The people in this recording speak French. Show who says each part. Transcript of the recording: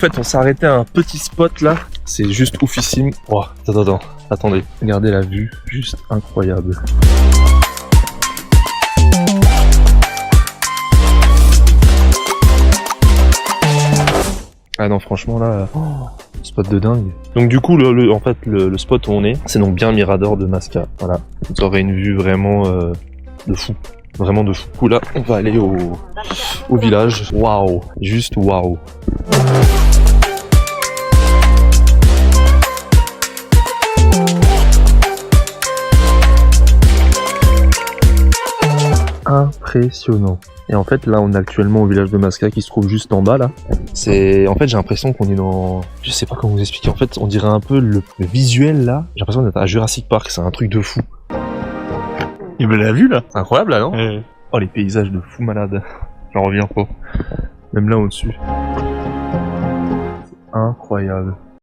Speaker 1: En fait, on s'est arrêté à un petit spot là, c'est juste oufissime. Oh, attendez, regardez la vue, juste incroyable. Ah non, franchement là, spot de dingue. Donc du coup, en fait, le spot où on est, c'est donc bien Mirador de Masca. Voilà, vous aurez une vue vraiment de fou. Vraiment de fou. Du coup, là, on va aller au village. Waouh, juste waouh. Impressionnant. Et en fait, là, on est actuellement au village de Masca qui se trouve juste en bas, là. En fait, j'ai l'impression qu'on est dans... Je sais pas comment vous expliquer. En fait, on dirait un peu le visuel, là. J'ai l'impression d'être à Jurassic Park. C'est un truc de fou.
Speaker 2: Il me l'a vu, là.
Speaker 1: Incroyable, là, non? Oh, les paysages de fou malade. J'en reviens pas. Même là, au-dessus. C'est incroyable.